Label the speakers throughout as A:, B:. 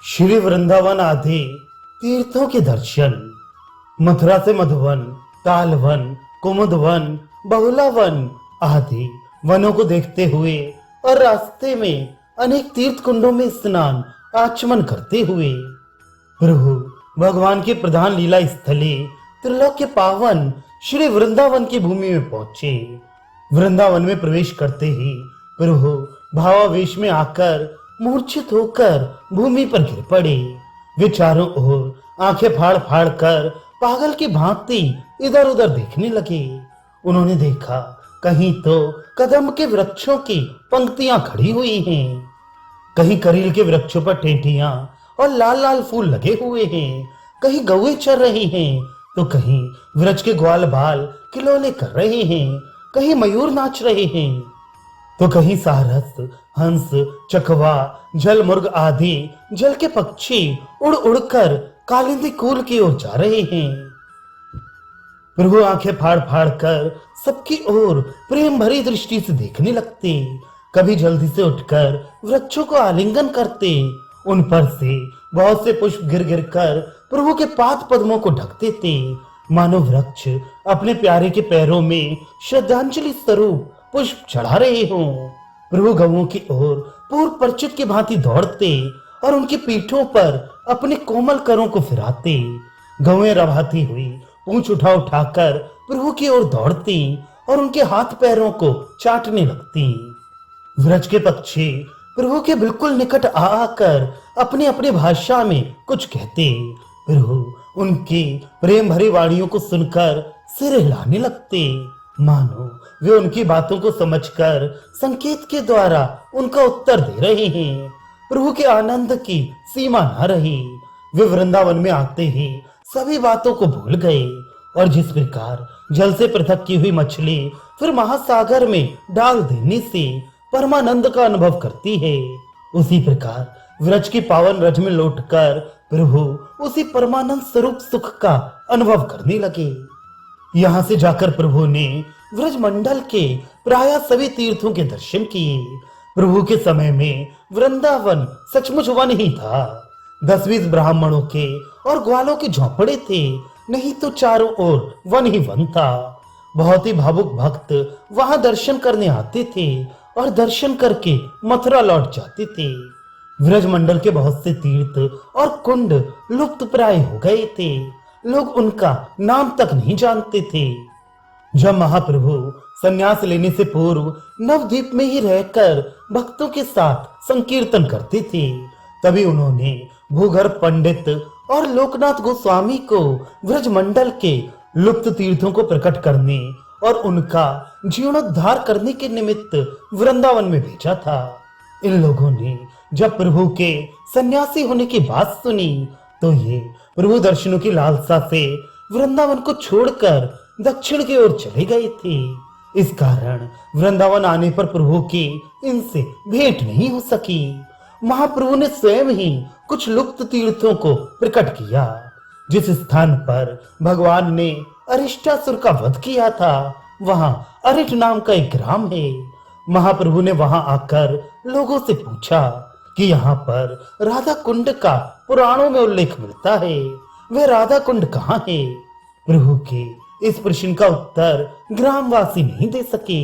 A: श्री वृंदावन आदि तीर्थों के दर्शन। मथुरा से मधुवन, तालवन, कुमुदवन, बहुलावन आदि वनों को देखते हुए और रास्ते में अनेक तीर्थ कुंडों में स्नान आचमन करते हुए प्रभु भगवान की प्रधान लीला स्थली त्रिलोक के पावन श्री वृंदावन की भूमि में पहुंचे। वृंदावन में प्रवेश करते ही प्रभु भावावेश में आकर मूर्छित होकर भूमि पर गिर पड़े। वे चारों ओर आंखें फाड़ फाड़ कर पागल की भांति इधर उधर देखने लगे। उन्होंने देखा कहीं तो कदम के वृक्षों की पंक्तियां खड़ी हुई हैं, कहीं करील के वृक्षों पर टेंटियां और लाल लाल फूल लगे हुए हैं, कहीं गौएं चर रही हैं तो कहीं वृक्ष के ग्वाल बाल किलोले कर रहे हैं, कहीं मयूर नाच रहे हैं तो कहीं सारस, हंस, चकवा, जल मुर्ग आदि जल के पक्षी उड़ उड़कर कालिंदी कूल की ओर जा रहे हैं। प्रभु आंखें फाड़ फाड़ कर सबकी ओर प्रेम भरी दृष्टि से देखने लगते, कभी जल्दी से उठकर वृक्षों को आलिंगन करते, उन पर से बहुत से पुष्प गिर गिर कर प्रभु के पाद पद्मों को ढक देते, मानो वृक्ष अपने प्यारे के पैरों में श्रद्धांजलि स्वरूप पुष्प चढ़ा रहे हों। प्रभु गवों की ओर पूर्व परिचित की भांति दौड़ते और उनकी पीठों पर अपने कोमल करों को फिराते। गवें रभाती हुई पूंछ उठा उठाकर प्रभु की ओर दौड़ती और उनके हाथ पैरों को चाटने लगती। वृक्ष के पक्षी प्रभु के बिल्कुल निकट आकर अपनी अपनी भाषा में कुछ कहते। प्रभु उनकी प्रेम भरी वाणियों को सुनकर सिर हिलाने लगते, मानो वे उनकी बातों को समझकर संकेत के द्वारा उनका उत्तर दे रहे हैं। प्रभु के आनंद की सीमा न रही। वे वृंदावन में आते ही सभी बातों को भूल गए और जिस प्रकार जल से पृथक की हुई मछली फिर महासागर में डाल देने से परमानंद का अनुभव करती है, उसी प्रकार वृक्ष की पावन रज में लौटकर प्रभु उसी परमानंद स्वरूप सुख का अनुभव करने लगे। यहाँ से जाकर प्रभु ने व्रज मंडल के प्राय सभी तीर्थों के दर्शन किए। प्रभु के समय में वृंदावन सचमुच वन ही था। 10-20 ब्राह्मणों के और ग्वालों के झोंपड़े थे, नहीं तो चारों ओर वन ही वन था। बहुत ही भावुक भक्त वहां दर्शन करने आते थे और दर्शन करके मथुरा लौट जाते थे। व्रज मंडल के बहुत से तीर्थ और कुंड लुप्त प्राय हो गए थे, लोग उनका नाम तक नहीं जानते थे। जब महाप्रभु संन्यास लेने से पूर्व नवद्वीप में ही रहकर भक्तों के साथ संकीर्तन करते थे, तभी उन्होंने भूगर्भ पंडित और लोकनाथ गोस्वामी को व्रज मंडल के लुप्त तीर्थों को प्रकट करने और उनका जीर्णोद्धार करने के निमित्त वृंदावन में भेजा था। इन लोगों ने जब प्रभु के सन्यासी होने की बात सुनी तो ये प्रभु दर्शनों की लालसा से वृंदावन को छोड़कर दक्षिण की ओर चले गए थे। इस कारण वृंदावन आने पर प्रभु की इनसे भेंट नहीं हो सकी। महाप्रभु ने स्वयं ही कुछ लुप्त तीर्थों को प्रकट किया। जिस स्थान पर भगवान ने अरिष्टासुर का वध किया था, वहां अरिट नाम का एक ग्राम है। महाप्रभु ने वहां आकर लोगों से पूछा कि यहाँ पर राधा कुंड का पुराणों में उल्लेख मिलता है, वह राधा कुंड कहाँ है? प्रभु के इस प्रश्न का उत्तर ग्रामवासी नहीं दे सके।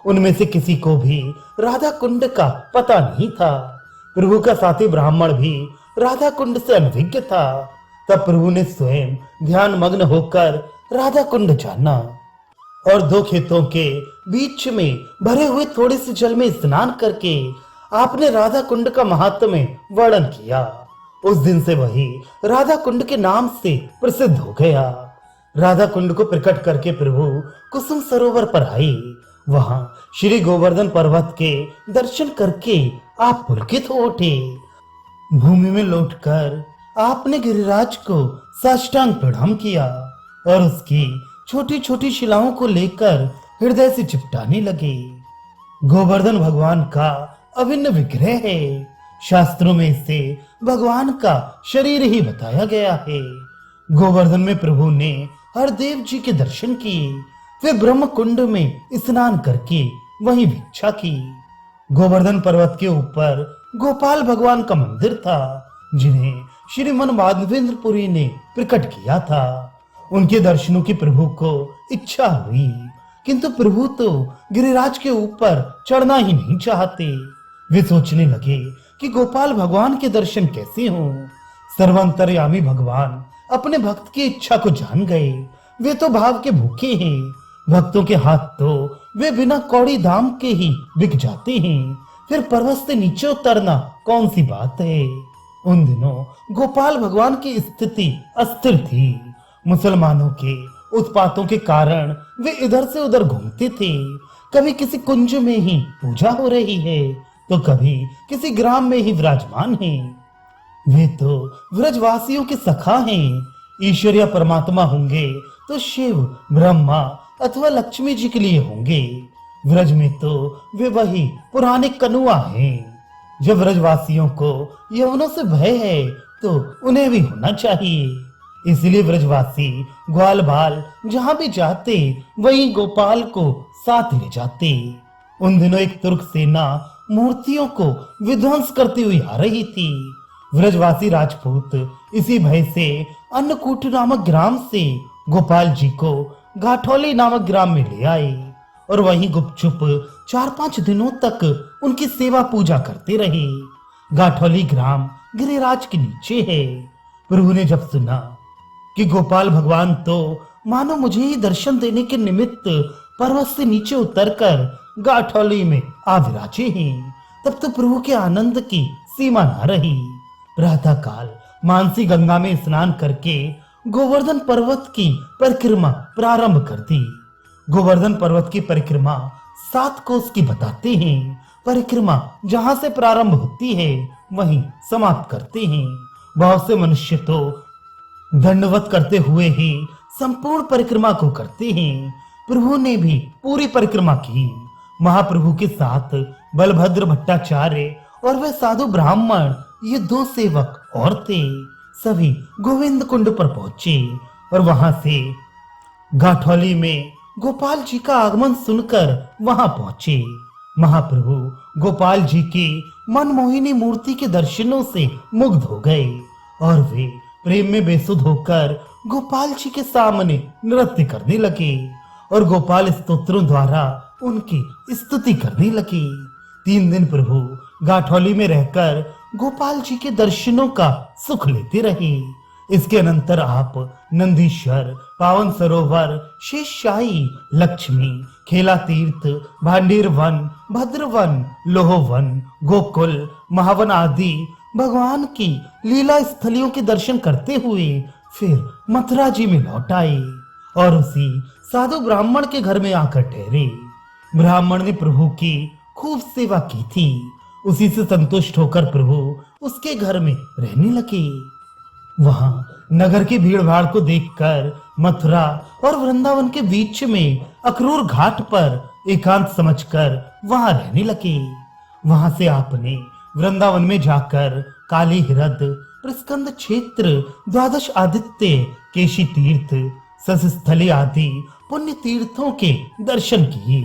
A: उनमें से किसी को भी राधा कुंड का पता नहीं था। प्रभु का साथी ब्राह्मण भी राधा कुंड से अनभिज्ञ था। तब प्रभु ने स्वयं ध्यान मग्न होकर राधा कुंड जाना और 2 खेतों के बीच में भरे हुए थोड़े से जल में स्नान करके आपने राधा कुंड का महात्म्य वर्णन किया। उस दिन से वही राधा कुंड के नाम से प्रसिद्ध हो गया। राधा कुंड को प्रकट करके प्रभु कुसुम सरोवर पर आए। वहां श्री गोवर्धन पर्वत के दर्शन करके आप पुलकित हो उठे। भूमि में लौटकर आपने गिरिराज को साष्टांग प्रणाम किया और उसकी छोटी छोटी शिलाओं को लेकर हृदय से चिपटाने लगे। गोवर्धन भगवान का अभिन्न विग्रह है। शास्त्रों में इसे भगवान का शरीर ही बताया गया है। गोवर्धन में प्रभु ने हरदेव जी के दर्शन किए। वे ब्रह्म कुंड में स्नान करके वहीं भिक्षा की। गोवर्धन पर्वत के ऊपर गोपाल भगवान का मंदिर था। जिन्हें श्रीमन माधवेंद्रपुरी ने प्रकट किया था। उनके दर्शनों की प्रभु को इच्छा हुई, किंतु प्रभु तो गिरिराज के ऊपर चढ़ना ही नहीं चाहते। वे सोचने लगे कि गोपाल भगवान के दर्शन कैसे हों। सर्वांतर्यामी भगवान अपने भक्त की इच्छा को जान गए। वे तो भाव के भूखे हैं। भक्तों के हाथ तो वे बिना कौड़ी दाम के ही बिक जाते हैं, फिर पर्वत से नीचे उतरना कौन सी बात है। उन दिनों गोपाल भगवान की स्थिति अस्थिर थी। मुसलमानों के उत्पातों के कारण वे इधर से उधर घूमते थे। कभी किसी कुंज में ही पूजा हो रही है, तो कभी किसी ग्राम में ही विराजमान हैं। वे तो व्रजवासियों के सखा हैं। ईश्वर या परमात्मा होंगे तो शिव, ब्रह्मा अथवा लक्ष्मी जी के लिए होंगे। व्रज में तो वे वही पुराने कनुआ हैं। जब व्रजवासियों को यवनों से भय है तो उन्हें भी होना चाहिए। इसलिए व्रजवासी ग्वाल बाल जहां भी जाते वहीं गोपाल को साथ ले जाते। उन दिनों एक तुर्क सेना मूर्तियों को विध्वंस करती हुई आ रही थी। व्रजवासी राजपूत इसी भय से अन्नकूट नामक ग्राम से गोपाल जी को गाठौली नामक ग्राम में ले आए और वहीं गुपचुप 4-5 दिनों तक उनकी सेवा पूजा करते रहे। गाठौली ग्राम गिरिराज के नीचे है। प्रभु ने जब सुना कि गोपाल भगवान तो मानो मुझे ही दर्शन देने के निमित्त पर्वत से नीचे उतरकर गाठौली में आ विराजे हैं, तब तो प्रभु के आनंद की सीमा न रही। प्रातः काल मानसी गंगा में स्नान करके गोवर्धन पर्वत की परिक्रमा प्रारंभ कर दी। गोवर्धन पर्वत की परिक्रमा 7 कोस की बताते हैं। परिक्रमा जहां से प्रारंभ होती है वहीं समाप्त करते हैं। बहुत से मनुष्य तो दंडवत करते हुए ही संपूर्ण परिक्रमा को करते हैं। प्रभु ने भी पूरी परिक्रमा की। महाप्रभु के साथ बलभद्र भट्टाचार्य और वह साधु ब्राह्मण, ये 2 सेवक और थे, सभी गोविंद कुंड पर पहुंचे और वहां से गाठौली में गोपाल जी का आगमन सुनकर वहां पहुंचे। महाप्रभु गोपाल जी की मनमोहिनी मूर्ति के दर्शनों से मुग्ध हो गए और वे प्रेम में बेसुध होकर गोपाल जी के सामने नृत्य करने लगे और गोपाल स्तोत्रों द्वारा उनकी स्तुति करने लगे। 3 दिन प्रभु गाठौली में रहकर गोपाल जी के दर्शनों का सुख लेते रहे। इसके अनंतर आप नंदीश्वर, पावन सरोवर, शेषशाही, लक्ष्मी, खेला तीर्थ, भांडीर वन, भद्रवन, लोहवन, गोकुल, महावन आदि भगवान की लीला स्थलियों के दर्शन करते हुए फिर मथुरा जी में लौट आए और उसी साधु ब्राह्मण के घर में आकर ठहरे। ब्राह्मण ने प्रभु की खूब सेवा की थी। उसी से संतुष्ट होकर प्रभु उसके घर में रहने लगे। वहां नगर की भीड़ भाड़ को देखकर मथुरा और वृंदावन के बीच में अक्रूर घाट पर एकांत समझकर वहां रहने लगे। वहां से आपने वृंदावन में जाकर काली हृद, प्रस्कंद क्षेत्र, द्वादश आदित्य, केशी तीर्थ, ससस्थली आदि पुण्य तीर्थों के दर्शन किए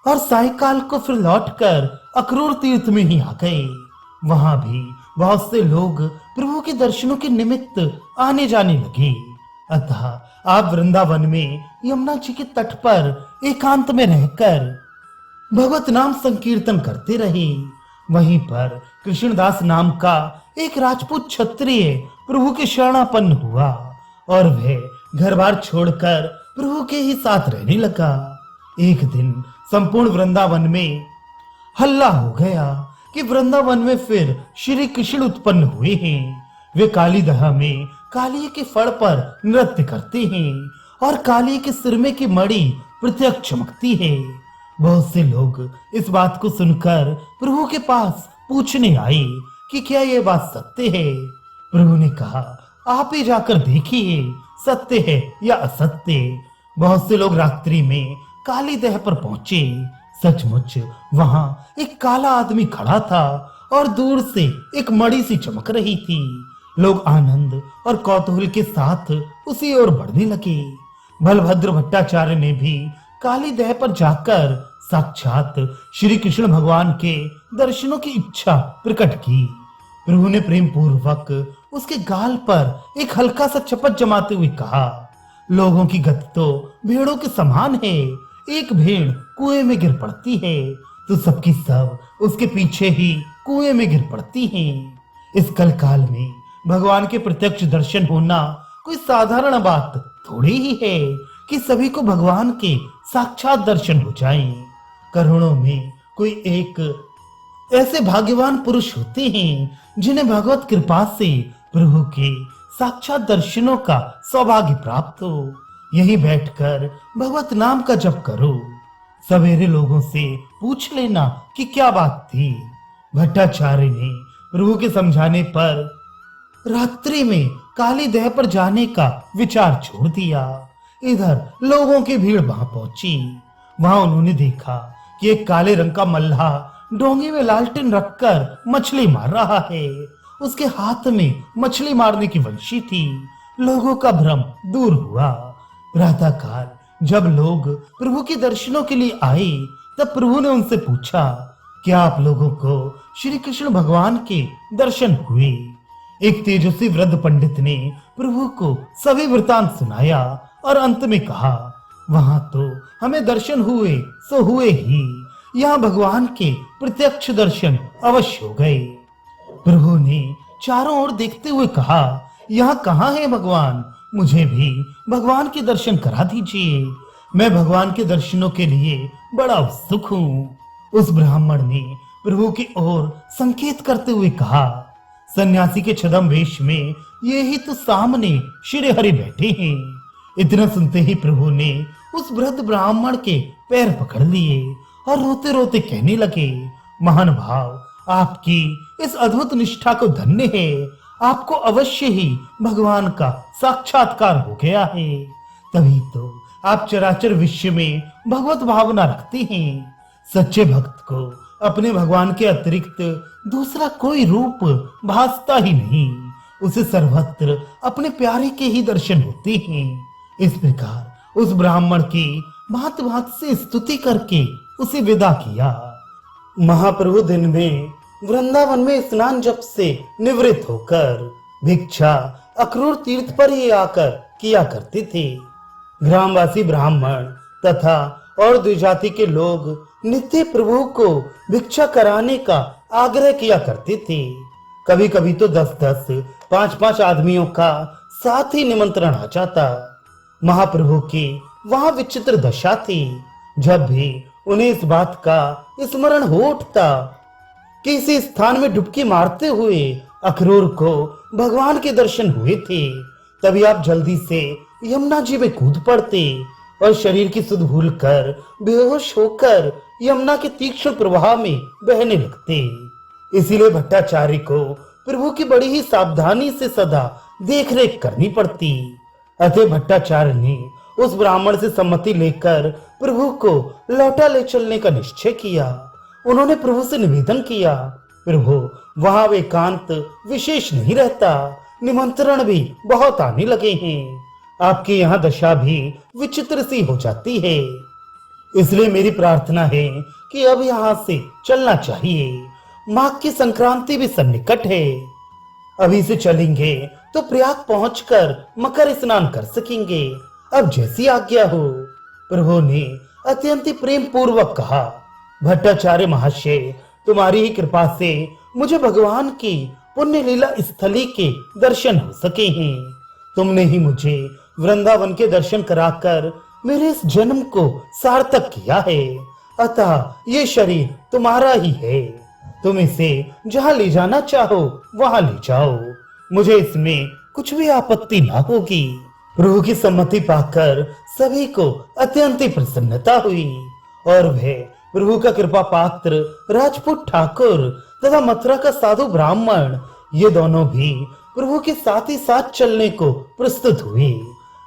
A: और सायकाल को फिर लौटकर अक्रूर तीर्थ में ही आ गए। वहां भी बहुत से लोग प्रभु के दर्शनों के निमित्त आने जाने लगे। अतः आप वृंदावन में यमुना जी के तट पर एकांत में रहकर भगवत नाम संकीर्तन करते रहे। वहीं पर कृष्णदास नाम का एक राजपूत क्षत्रिय प्रभु के शरणापन्न हुआ और वह घर बार छोड़कर प्रभु के ही साथ रहने लगा। एक दिन संपूर्ण वृंदावन में हल्ला हो गया कि वृंदावन में फिर श्री कृष्ण उत्पन्न हुए हैं। वे कालीदह में काली के फड़ पर नृत्य करते हैं और काली के सिर में की मणि प्रत्यक्ष चमकती है। बहुत से लोग इस बात को सुनकर प्रभु के पास पूछने आए कि क्या यह बात सत्य है। प्रभु ने कहा, आप ही जाकर देखिए सत्य है या असत्य। बहुत से लोग रात्रि में काली दह पर पहुंचे। सचमुच वहां एक काला आदमी खड़ा था और दूर से एक मणि सी चमक रही थी। लोग आनंद और कौतूहल के साथ उसी ओर बढ़ने लगे। बलभद्र भट्टाचार्य ने भी काली दह पर जाकर साक्षात श्री कृष्ण भगवान के दर्शनों की इच्छा प्रकट की। प्रभु ने प्रेम पूर्वक उसके गाल पर एक हल्का सा चपत जमाते हुए कहा, लोगों की गति तो भेड़ों के समान है। एक भेड़ कुएं में गिर पड़ती है तो सबकी सब उसके पीछे ही कुएं में गिर पड़ती हैं। इस कल काल में भगवान के प्रत्यक्ष दर्शन होना कोई साधारण बात थोड़ी ही है कि सभी को भगवान के साक्षात दर्शन हो जाएं। करोड़ों में कोई एक ऐसे भाग्यवान पुरुष होते हैं जिन्हें भगवत कृपा से प्रभु के साक्षात दर्शनों का सौभाग्य प्राप्त हो। यहीं बैठकर भगवत नाम का जप करो। सवेरे लोगों से पूछ लेना कि क्या बात थी। भट्टाचार्य ने प्रभु के समझाने पर रात्रि में काली देह पर जाने का विचार छोड़ दिया। इधर लोगों की भीड़ वहां पहुंची। वहां उन्होंने देखा कि एक काले रंग का मल्लाह डोंगे में लालटेन रखकर मछली मार रहा है। उसके हाथ में मछली मारने की वंशी थी। लोगों का भ्रम दूर हुआ। प्रातःकाल जब लोग प्रभु के दर्शनों के लिए आए तब प्रभु ने उनसे पूछा, क्या आप लोगों को श्री कृष्ण भगवान के दर्शन हुए? एक तेजस्वी वृद्ध पंडित ने प्रभु को सभी वृतांत सुनाया और अंत में कहा, वहां तो हमें दर्शन हुए सो हुए ही, यहाँ भगवान के प्रत्यक्ष दर्शन अवश्य हो गए। प्रभु ने चारों ओर देखते हुए कहा, यहाँ कहाँ है भगवान? मुझे भी भगवान के दर्शन करा दीजिए। मैं भगवान के दर्शनों के लिए बड़ा उत्सुक हूँ। उस ब्राह्मण ने प्रभु की ओर संकेत करते हुए कहा, सन्यासी के छद्म वेश में ये ही तो सामने श्री हरि बैठे हैं। इतना सुनते ही प्रभु ने उस वृद्ध ब्राह्मण के पैर पकड़ लिए और रोते रोते कहने लगे, महान भाव, आपकी इस अद्भुत निष्ठा को धन्य है। आपको अवश्य ही भगवान का साक्षात्कार हो गया है। तभी तो आप चराचर विश्व में भगवत भावना रखते हैं। सच्चे भक्त को अपने भगवान के अतिरिक्त दूसरा कोई रूप भासता ही नहीं। उसे सर्वत्र अपने प्यारे के ही दर्शन होते हैं। इस प्रकार उस ब्राह्मण की भांत भांत से स्तुति करके उसे विदा किया। महाप्रभु दिन में वृंदावन में स्नान जप से निवृत्त होकर भिक्षा अक्रूर तीर्थ पर ही आकर किया करते थे। ग्रामवासी ब्राह्मण तथा और द्विजाति के लोग नित्य प्रभु को भिक्षा कराने का आग्रह किया करते थे। कभी कभी तो 10-10, 5-5 आदमियों का साथ ही निमंत्रण आ जाता। महाप्रभु की वहां विचित्र दशा थी। जब भी उन्हें इस बात का स्मरण हो उठता कि इसी स्थान में डुबकी मारते हुए अक्रूर को भगवान के दर्शन हुए थे, तभी आप जल्दी से यमुना जी में कूद पड़ते और शरीर की सुध भूल कर बेहोश होकर यमुना के तीक्ष्ण प्रवाह में बहने लगते। इसीलिए भट्टाचार्य को प्रभु की बड़ी ही सावधानी से सदा देखरेख करनी पड़ती। अतः भट्टाचार्य ने उस ब्राह्मण से सम्मति लेकर प्रभु को लौटा ले चलने का निश्चय किया। उन्होंने प्रभु से निवेदन किया, प्रभु वहां एकांत विशेष नहीं रहता, निमंत्रण भी बहुत आने लगे हैं। आपके यहाँ दशा भी विचित्र सी हो जाती है। इसलिए मेरी प्रार्थना है कि अब यहाँ से चलना चाहिए। माघ की संक्रांति भी सन्निकट है। अभी से चलेंगे तो प्रयाग पहुंचकर मकर स्नान कर सकेंगे। अब जैसी आज्ञा हो। प्रभु ने अत्यंत प्रेम पूर्वक कहा, भट्टाचार्य महाशय, तुम्हारी ही कृपा से मुझे भगवान की पुण्य लीला स्थली के दर्शन हो सके हैं। तुमने ही मुझे वृंदावन के दर्शन कराकर मेरे इस जन्म को सार्थक किया है। अतः ये शरीर तुम्हारा ही है। तुम इसे जहां ले जाना चाहो वहां ले जाओ। मुझे इसमें कुछ भी आपत्ति ना होगी। प्रभु की सम्मति पाकर सभी को अत्यंत प्रसन्नता हुई और वह प्रभु का कृपा पात्र राजपूत ठाकुर तथा मथुरा का साधु ब्राह्मण, ये दोनों भी प्रभु के साथ ही साथ चलने को प्रस्तुत हुए।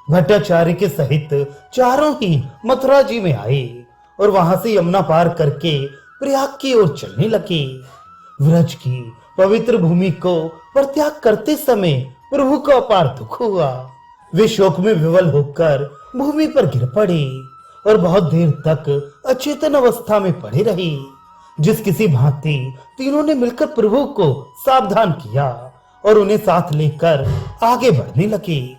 A: भट्टाचार्य के सहित चारों ही मथुरा जी में आए और वहां से यमुना पार करके प्रयाग की ओर चलने लगे। व्रज की पवित्र भूमि को परित्याग करते समय प्रभु को अपार दुख हुआ। वे शोक में विवल होकर भूमि पर गिर पड़े और बहुत देर तक अचेतन अवस्था में पड़े रहे। जिस किसी भांति तीनों ने मिलकर प्रभु को सावधान किया और उन्हें साथ लेकर आगे बढ़ने लगे।